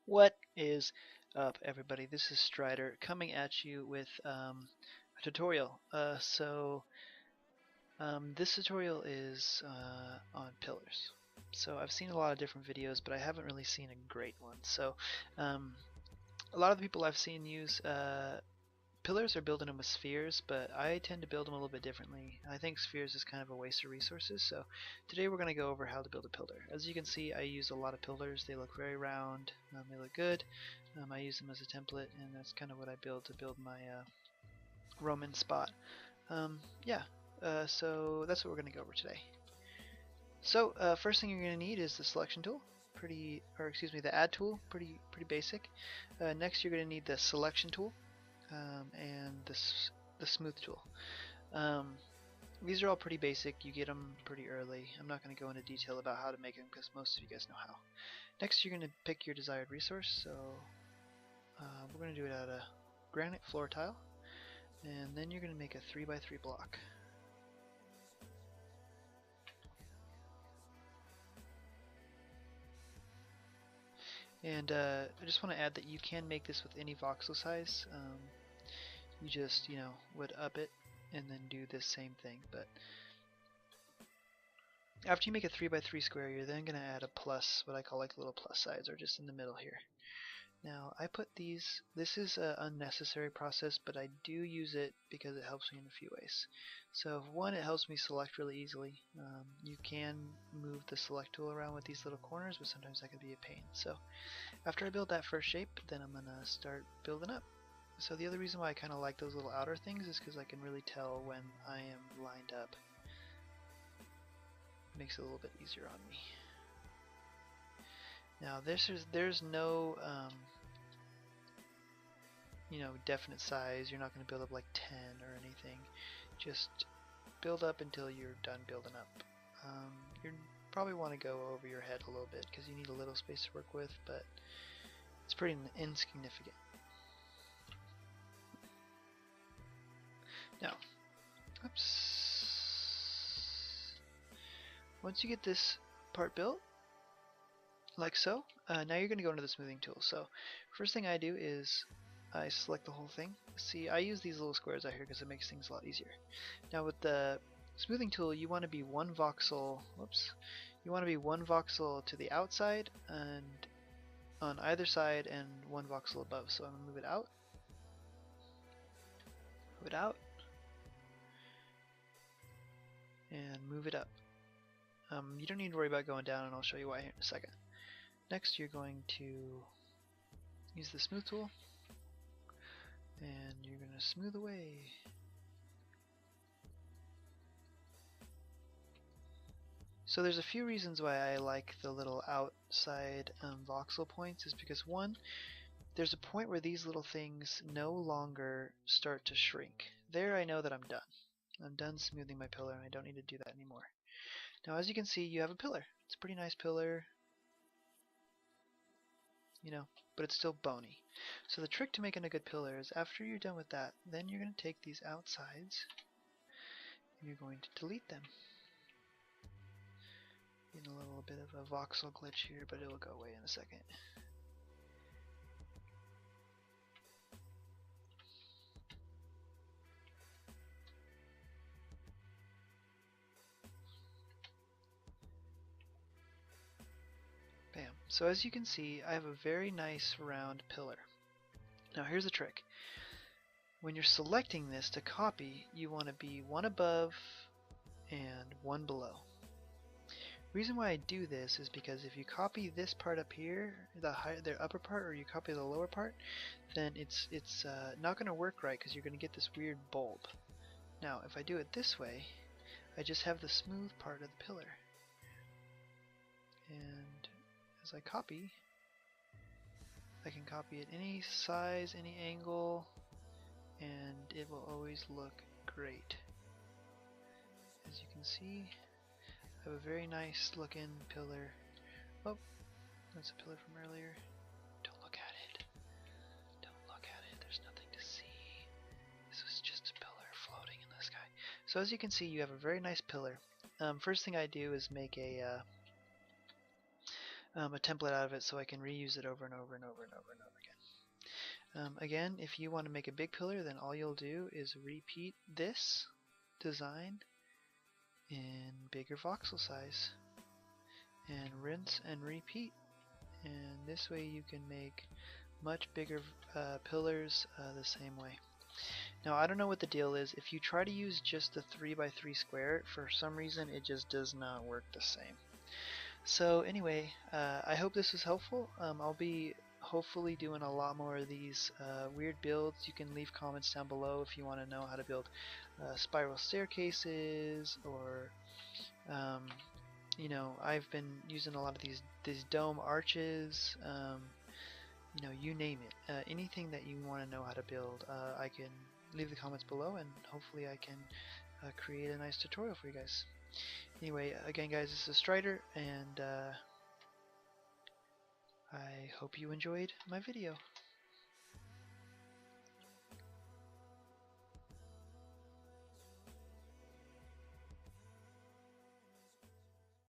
What is up, everybody? This is Strider coming at you with a tutorial. This tutorial is on pillars. So I've seen a lot of different videos, but I haven't really seen a great one. So um, a lot of the people I've seen use pillars are building them with spheres, but I tend to build them a little bit differently. I think spheres is kind of a waste of resources, so today we're going to go over how to build a pillar. As you can see, I use a lot of pillars. They look very round. They look good. I use them as a template, and that's kind of what I build to build my Roman spot. Yeah, so that's what we're going to go over today. So first thing you're going to need is the selection tool. The add tool. Pretty basic. Next, you're going to need the selection tool. And the smooth tool. Um, these are all pretty basic. You get them pretty early. I'm not going to go into detail about how to make them because most of you guys know how. Next, you're going to pick your desired resource. So we're going to do it out of granite floor tile, and then you're going to make a 3x3 block. And I just want to add that you can make this with any voxel size. You just, would up it and then do this same thing. But after you make a 3x3 square, you're then going to add a plus, what I call like little plus sides, or just in the middle here. Now, I put these, this is an unnecessary process, but I do use it because it helps me in a few ways. So, one, it helps me select really easily. You can move the select tool around with these little corners, but sometimes that can be a pain. So, after I build that first shape, then I'm going to start building up. So the other reason why I kind of like those little outer things is because I can really tell when I am lined up. It makes it a little bit easier on me. Now there's no definite size. You're not going to build up like 10 or anything. Just build up until you're done building up. You probably want to go over your head a little bit because you need a little space to work with, but it's pretty insignificant. Now, once you get this part built, like so, now you're going to go into the smoothing tool. So first thing I do is I select the whole thing. See, I use these little squares out here because it makes things a lot easier. Now with the smoothing tool, you want to be one voxel, you want to be one voxel to the outside and on either side and one voxel above. So I'm going to move it out, and move it up. You don't need to worry about going down, and I'll show you why here in a second. Next, you're going to use the smooth tool, and you're going to smooth away. So there's a few reasons why I like the little outside voxel points, is because one, there's a point where these little things no longer start to shrink. There I know that I'm done. I'm done smoothing my pillar and I don't need to do that anymore. Now as you can see, you have a pillar. It's a pretty nice pillar, but it's still bony. So the trick to making a good pillar is after you're done with that, then you're going to take these outsides and you're going to delete them. In a little bit of a voxel glitch here, but it'll go away in a second. Bam. So as you can see, I have a very nice round pillar. Now here's the trick. When you're selecting this to copy, you want to be one above and one below. The reason why I do this is because if you copy this part up here, the upper part, or you copy the lower part, then it's not going to work right because you're going to get this weird bulb. Now if I do it this way, I just have the smooth part of the pillar. And as I copy, I can copy it any size, any angle, and it will always look great. As you can see, I have a very nice looking pillar. Oh, that's a pillar from earlier. Don't look at it. Don't look at it. There's nothing to see. This was just a pillar floating in the sky. So as you can see, you have a very nice pillar. First thing I do is make a template out of it so I can reuse it over and over and over and over and over again. Again, if you want to make a big pillar, then all you'll do is repeat this design in bigger voxel size and rinse and repeat, and this way you can make much bigger pillars the same way. Now I don't know what the deal is. If you try to use just the 3x3 square, for some reason it just does not work the same. So anyway, I hope this was helpful. I'll be hopefully doing a lot more of these weird builds. You can leave comments down below if you want to know how to build spiral staircases, or you know, I've been using a lot of these dome arches. You know, you name it. Anything that you want to know how to build, I can leave the comments below, and hopefully I can create a nice tutorial for you guys. Anyway, again guys, this is Strider, and I hope you enjoyed my video.